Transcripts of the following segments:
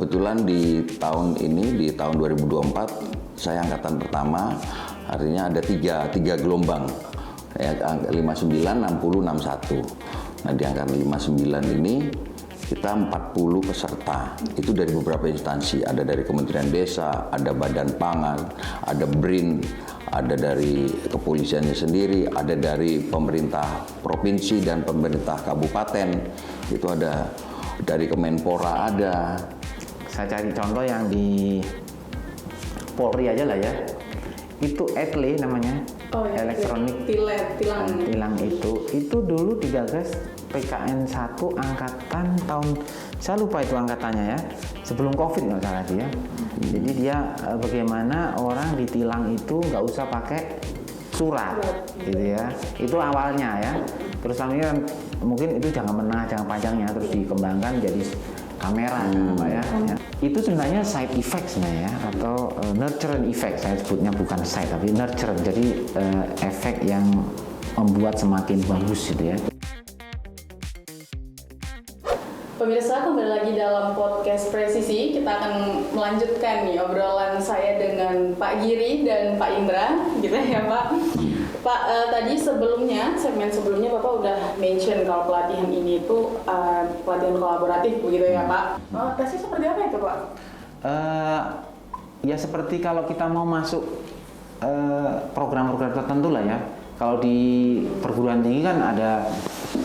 kebetulan di tahun ini, di tahun 2024, saya angkatan pertama, artinya ada tiga gelombang, ya, 59, 60, 61. Nah, di angkatan 59 ini kita 40 peserta, itu dari beberapa instansi, ada dari Kementerian Desa, ada Badan Pangan, ada BRIN, ada dari kepolisiannya sendiri, ada dari pemerintah provinsi dan pemerintah kabupaten, itu ada dari Kemenpora ada. Saya cari contoh yang di Polri aja lah ya, itu ETLE namanya, elektronik tilang itu dulu digagas PKN 1 angkatan tahun, saya lupa itu angkatannya ya, sebelum COVID nggak salah dia. Jadi dia bagaimana orang ditilang itu nggak usah pakai surat, gitu ya. Itu awalnya ya. Terus selanjutnya mungkin itu jangka panjangnya terus dikembangkan jadi kamera, Pak ya. Itu sebenarnya side effect sebenarnya ya, atau nurture effect saya sebutnya, bukan side tapi nurture. Jadi efek yang membuat semakin bagus gitu ya. Pemirsa, kembali lagi dalam podcast Presisi. Kita akan melanjutkan nih obrolan saya dengan Pak Giri dan Pak Indra, gitu ya Pak. Pak, tadi segmen sebelumnya Bapak udah mention kalau pelatihan ini itu pelatihan kolaboratif, begitu ya Pak? Tesnya seperti apa itu Pak? Ya seperti kalau kita mau masuk program-program tertentu lah ya. Kalau di perguruan tinggi kan ada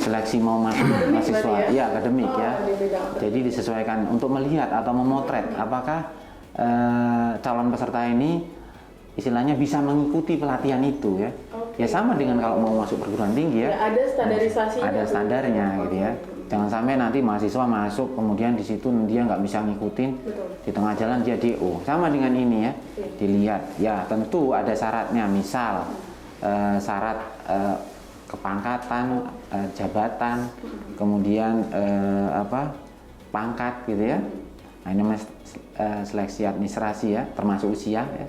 seleksi mau masuk mahasiswa, ya akademik ya. Jadi disesuaikan untuk melihat atau memotret apakah calon peserta ini istilahnya bisa mengikuti pelatihan itu ya. Ya sama dengan kalau mau masuk perguruan tinggi ya. Ada standarisasi. Ada standarnya gitu ya. Jangan sampai nanti mahasiswa masuk kemudian di situ dia nggak bisa ngikutin, di tengah jalan dia DO. Sama dengan ini ya. Dilihat ya tentu ada syaratnya, misal syarat kepangkatan, jabatan, kemudian pangkat gitu ya. Nah ini seleksi administrasi ya, termasuk usia ya.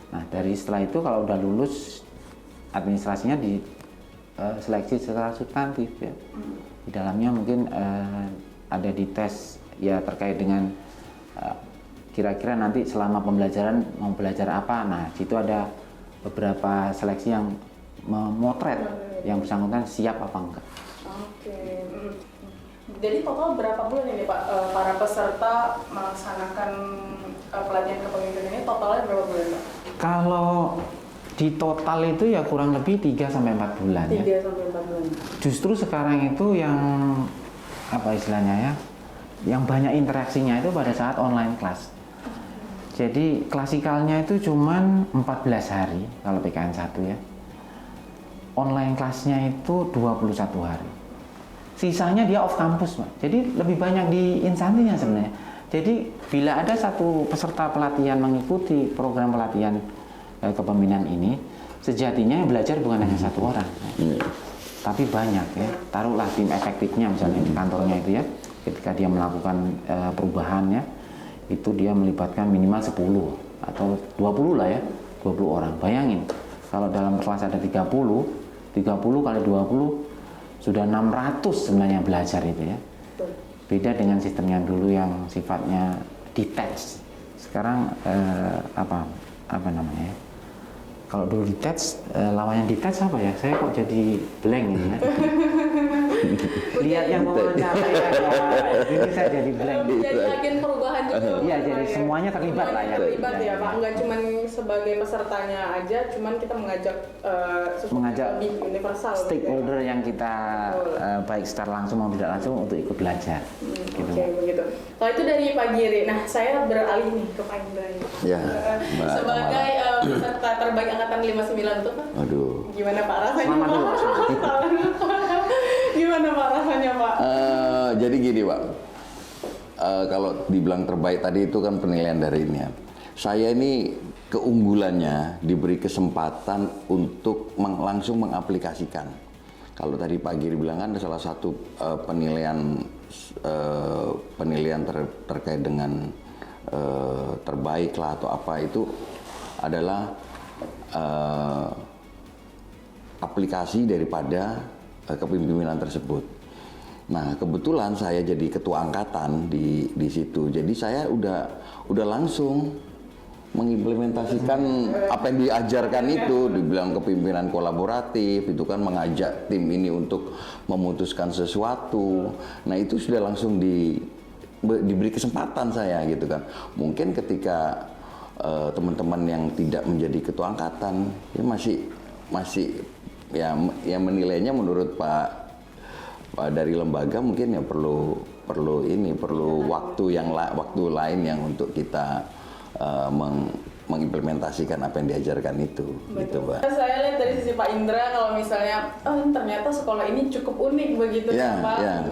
Nah dari setelah itu kalau udah lulus administrasinya di seleksi secara substantif ya. Di dalamnya mungkin ada di tes ya terkait dengan kira-kira nanti selama pembelajaran mau belajar apa. Nah situ ada beberapa seleksi yang memotret yang bersangkutan siap apa enggak. Oke. Jadi total berapa bulan ini Pak para peserta melaksanakan pelatihan kepemimpinan ini, totalnya berapa bulan Pak? Kalau di total itu ya kurang lebih 3-4 bulan 3 ya. sampai 4 bulan. Justru sekarang itu yang apa istilahnya ya, yang banyak interaksinya itu pada saat online class. Jadi klasikalnya itu cuman 14 hari kalau PKN 1 ya. Online kelasnya itu 21 hari. Sisanya dia off campus, Pak. Jadi lebih banyak di instansinya sebenarnya. Jadi bila ada satu peserta pelatihan mengikuti program pelatihan kepemimpinan ini, sejatinya yang belajar bukan hanya satu orang. Tapi banyak ya. Taruhlah tim efektifnya misalnya di kantornya itu ya. Ketika dia melakukan perubahannya, itu dia melibatkan minimal 10 atau 20 lah ya, 20 orang. Bayangin, kalau dalam kelas ada 30 kali 20 sudah 600 sebenarnya belajar itu ya. Beda dengan sistem yang dulu yang sifatnya detached. Sekarang apa namanya ya? Kalau dulu detached, lawannya detached apa ya? Saya kok jadi blank ini ya. Lihat yang wawancara ya, ini saya jadi blank. Jadi agen perubahan juga. Iya, jadi semuanya terlibat lah ya. Terlibat ya Pak, nggak cuma sebagai pesertanya aja, cuman kita mengajak lebih universal. Stakeholder yang kita baik secara langsung maupun tidak langsung untuk ikut belajar. Gitu. Oke, begitu. Kalau itu dari Pak Giri, nah saya beralih nih ke Pak Indra. Ya, sebagai peserta terbaik angkatan 59 itu Pak. Aduh. Gimana Pak rasanya? Selamat dulu. Gimana Pak rasanya Pak? Jadi gini Pak, kalau dibilang terbaik tadi itu kan penilaian dari ini ya. Saya ini keunggulannya diberi kesempatan untuk langsung mengaplikasikan. Kalau tadi Pak Giri bilang kan ada salah satu penilaian terkait dengan terbaik lah atau apa itu adalah aplikasi daripada kepemimpinan tersebut. Nah, kebetulan saya jadi ketua angkatan di situ. Jadi saya udah langsung mengimplementasikan apa yang diajarkan itu, dibilang kepemimpinan kolaboratif, itu kan mengajak tim ini untuk memutuskan sesuatu. Nah, itu sudah langsung diberi kesempatan saya gitu kan. Mungkin ketika teman-teman yang tidak menjadi ketua angkatan ya masih ya menilainya menurut Pak dari lembaga mungkin ya perlu waktu lain yang untuk kita mengimplementasikan apa yang diajarkan itu. Gitu, Pak. Saya lihat dari sisi Pak Indra kalau misalnya ternyata sekolah ini cukup unik begitu Pak.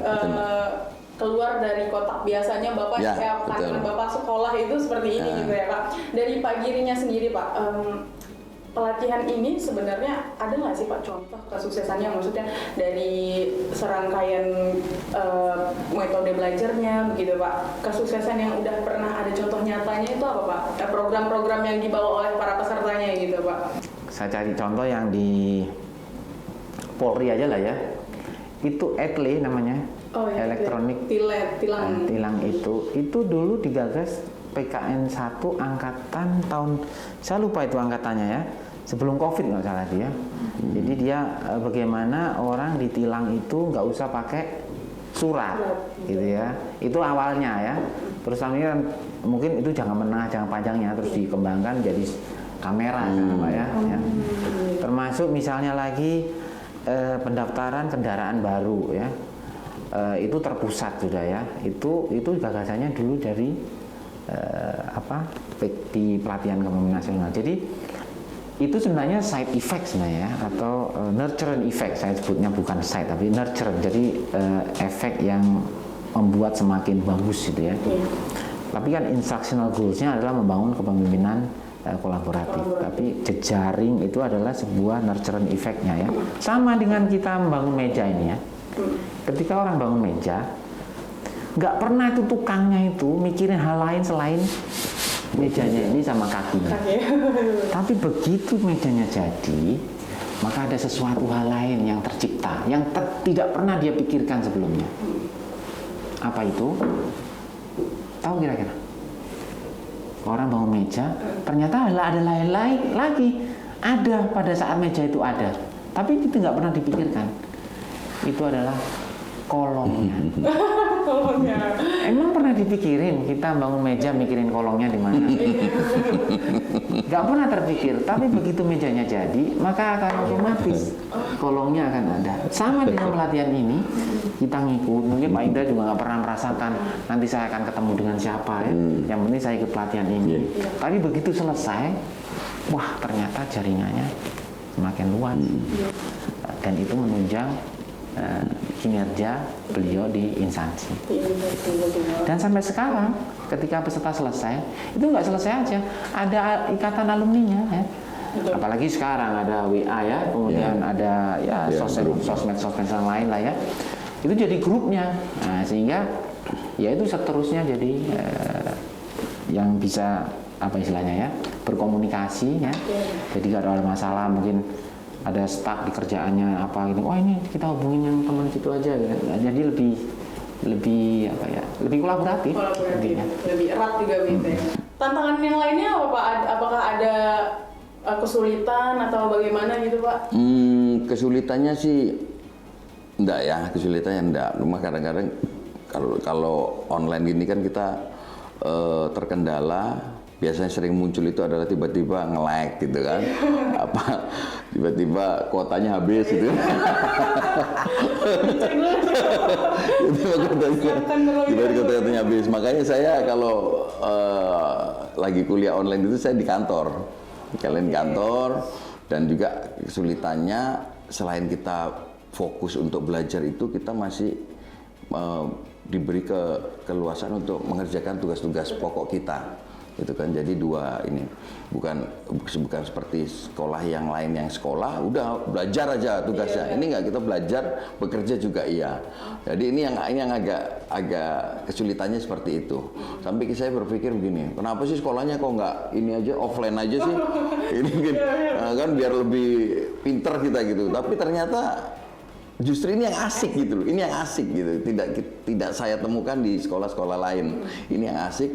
Keluar dari kotak biasanya Bapak karena Bapak sekolah itu seperti ini gitu ya Pak. Dari Pak Girinya sendiri Pak, pelatihan ini sebenarnya ada nggak sih Pak contoh kesuksesannya, maksudnya dari serangkaian metode belajarnya begitu Pak, kesuksesan yang udah pernah ada contoh nyatanya itu apa Pak? Program-program yang dibawa oleh para pesertanya gitu Pak. Saya cari contoh yang di Polri aja lah ya, itu ETLE namanya, elektronik tilang itu dulu digagas PKN 1 angkatan tahun, saya lupa itu angkatannya ya, sebelum COVID nggak salah dia. Jadi dia bagaimana orang ditilang itu nggak usah pakai surat gitu ya. Itu awalnya ya. Terus akhirnya mungkin itu jangka menengah, jangka panjangnya terus dikembangkan jadi kamera Pak ya. Termasuk misalnya lagi pendaftaran kendaraan baru ya. Itu terpusat sudah ya. Itu gagasannya dulu dari di pelatihan kepemimpinan nasional. Jadi itu sebenarnya side effect sebenarnya atau nurture effect, saya sebutnya bukan side tapi nurture, jadi efek yang membuat semakin bagus gitu ya. Tapi kan instructional goals-nya adalah membangun kepemimpinan kolaboratif, tapi jejaring itu adalah sebuah nurture effect-nya ya. Sama dengan kita membangun meja ini ya. Ketika orang bangun meja, nggak pernah itu tukangnya itu mikirin hal lain selain mejanya ini sama kakinya. Tapi begitu mejanya jadi, maka ada sesuatu hal lain yang tercipta, yang tidak pernah dia pikirkan sebelumnya. Apa itu? Tahu kira-kira? Orang bangun meja, ternyata ada lain-lain lagi. Ada pada saat meja itu ada, tapi itu nggak pernah dipikirkan. Itu adalah kolongnya. Emang pernah dipikirin kita bangun meja mikirin kolongnya di mana? Gak pernah terpikir. Tapi begitu mejanya jadi, maka akan otomatis kolongnya akan ada. Sama dengan pelatihan ini, kita ngikut. Mungkin Pak Indra juga gak pernah merasakan nanti saya akan ketemu dengan siapa ya. Yang penting saya ikut pelatihan ini. Tapi begitu selesai, wah ternyata jaringannya semakin luas. Dan itu menunjang kinerja beliau di instansi. Dan sampai sekarang ketika peserta selesai, itu nggak selesai aja, ada ikatan alumninya ya. Apalagi sekarang ada WA ya, kemudian ada ya sosmed yang lain lah ya. Itu jadi grupnya. Nah, sehingga ya itu seterusnya jadi yang bisa apa istilahnya ya, berkomunikasi ya. Jadi kalau ada masalah mungkin ada stuck di kerjaannya apa gitu, ini kita hubungin yang teman situ aja gitu. Nah, jadi lebih apa ya, lebih kolaboratif lebih erat juga gitu ya. Tantangan yang lainnya apa Pak? Apakah ada kesulitan atau bagaimana gitu Pak? Kesulitannya sih enggak ya, kesulitannya enggak. Cuma kadang-kadang kalau online gini kan kita terkendala. Biasanya sering muncul itu adalah tiba-tiba nge-lag gitu kan. Tiba-tiba kuotanya habis gitu. Tiba-tiba kuotanya habis. Makanya saya kalau lagi kuliah online itu saya di kantor. Kalian di kantor, dan juga kesulitannya selain kita fokus untuk belajar itu, kita masih diberi keluasan untuk mengerjakan tugas-tugas pokok kita. Itu kan jadi dua ini, bukan seperti sekolah yang lain yang sekolah udah belajar aja tugasnya. Ini enggak, kita belajar bekerja juga iya. Jadi ini yang agak kesulitannya seperti itu. Sampai saya berpikir begini, kenapa sih sekolahnya kok nggak ini aja offline aja sih? Ini kan biar lebih pinter kita gitu. Tapi ternyata Justru ini yang asik gitu loh, ini yang asik gitu. Tidak saya temukan di sekolah-sekolah lain. Ini yang asik.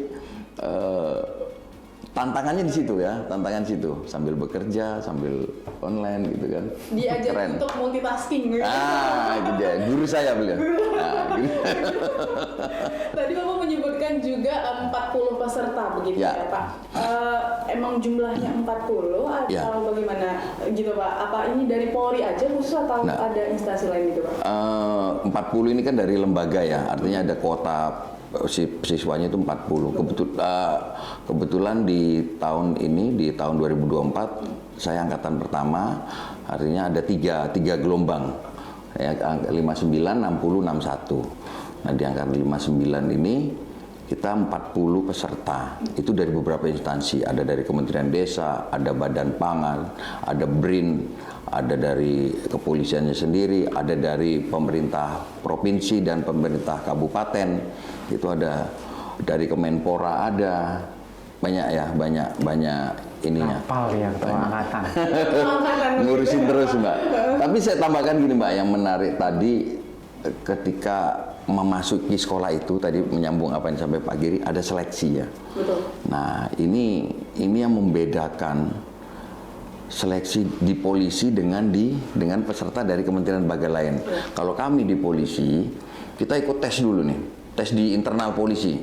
Tantangannya di situ ya, tantangan situ sambil bekerja, sambil online gitu kan. Diajar Keren. untuk multitasking gitu. Itu dia, guru saya beliau. Gitu. Tadi Bapak menyebutkan juga 40 peserta begitu Ya. ya, Pak. Emang jumlahnya 40 atau Ya. bagaimana gitu Pak? Apa ini dari Polri aja khusus atau Nah. ada instansi lain gitu Pak? 40 ini kan dari lembaga ya, artinya ada kuota siswanya itu 40. Kebetulan di tahun ini, di tahun 2024, saya angkatan pertama, artinya ada tiga gelombang, ya, 59, 60, 61. Nah di angkatan 59 ini kita 40 peserta, itu dari beberapa instansi, ada dari Kementerian Desa, ada Badan Pangan, ada BRIN, ada dari kepolisiannya sendiri, ada dari pemerintah provinsi dan pemerintah kabupaten, itu ada dari Kemenpora, ada banyak ya, banyak ininya. Kapal ya, angkatan. Ngurusin terus Mbak. Tapi saya tambahkan gini Mbak, yang menarik tadi ketika memasuki sekolah itu tadi menyambung apa yang sampai Pak Giri, ada seleksi ya. Betul. Nah ini yang membedakan seleksi di polisi dengan peserta dari kementerian lembaga lain. Kalau kami di polisi, kita ikut tes dulu nih, tes di internal polisi.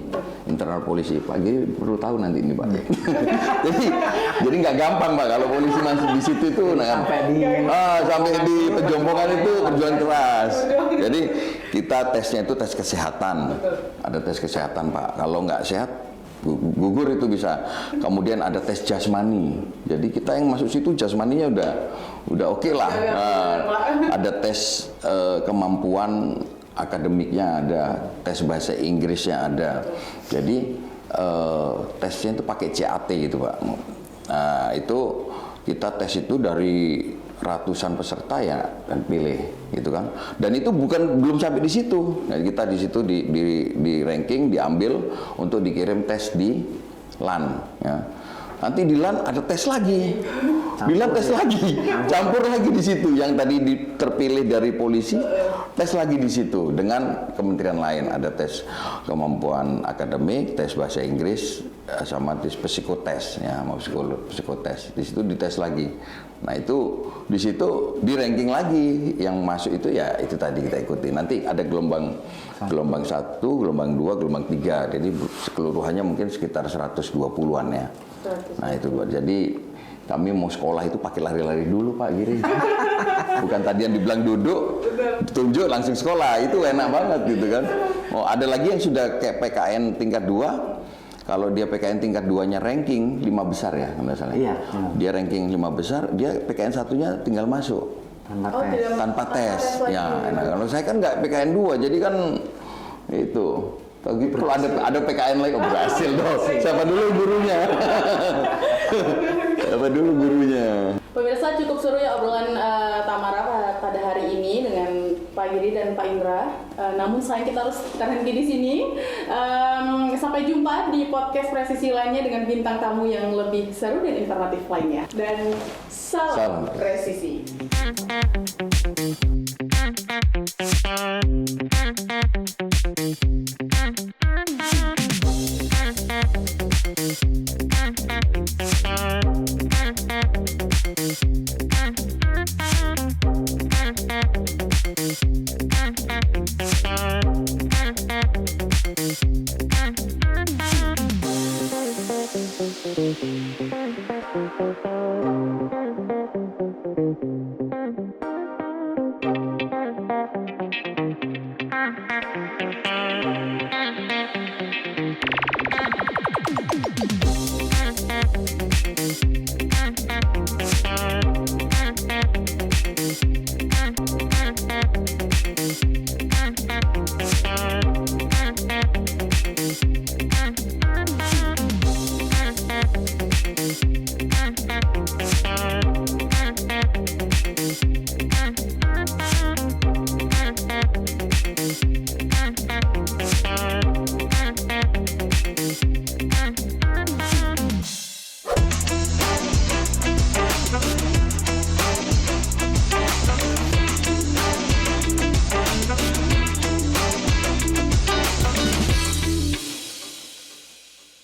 Internal polisi, Pak Giri perlu tahu nanti ini Pak. jadi nggak gampang Pak kalau polisi masuk di situ itu, sampai di pejompongan itu perjuangan keras. Jadi kita tesnya itu tes kesehatan, ada tes kesehatan Pak. Kalau nggak sehat gugur itu bisa. Kemudian ada tes jasmani. Jadi kita yang masuk situ jasmaninya udah oke lah. Ada tes kemampuan akademiknya, ada tes bahasa Inggrisnya ada. Jadi tesnya itu pakai CAT gitu Pak. Nah itu kita tes itu dari ratusan peserta ya dan pilih gitu kan. Dan itu belum sampai di situ. Nah, kita di situ di ranking diambil untuk dikirim tes di LAN ya. Nanti di LAN ada tes lagi. Di LAN tes lagi. Campur lagi di situ yang tadi terpilih dari polisi, tes lagi di situ dengan kementerian lain, ada tes kemampuan akademik, tes bahasa Inggris sama tes psikotes ya, mau psikotes. Di situ dites lagi. Nah, itu di situ di ranking lagi, yang masuk itu ya itu tadi kita ikuti. Nanti ada gelombang 1, gelombang 2, gelombang 3. Jadi keseluruhannya mungkin sekitar 120-an ya. Nah, itu jadi kami mau sekolah itu pakai lari-lari dulu Pak Giri. Bukan tadi yang dibilang duduk, tunjuk langsung sekolah, itu enak banget gitu kan. Oh, ada lagi yang sudah kayak PKN tingkat 2. Kalau dia PKN tingkat 2-nya ranking 5 besar ya, kalau salah. Iya. Dia ranking 5 besar, dia PKN 1-nya tinggal masuk. Tanpa tes. Ya, nah, kalau saya kan nggak PKN 2, jadi kan itu. Kalau ada PKN lagi, berhasil dong. Siapa dulu gurunya? Siapa dulu gurunya? Pemirsa, cukup seru ya obrolan Tamara pada hari ini dengan Pak Giri dan Pak Indra. Namun sayang kita harus terhenti di sini. Sampai jumpa di podcast presisi lainnya dengan bintang tamu yang lebih seru dan informatif lainnya. Dan salam presisi. Thank you.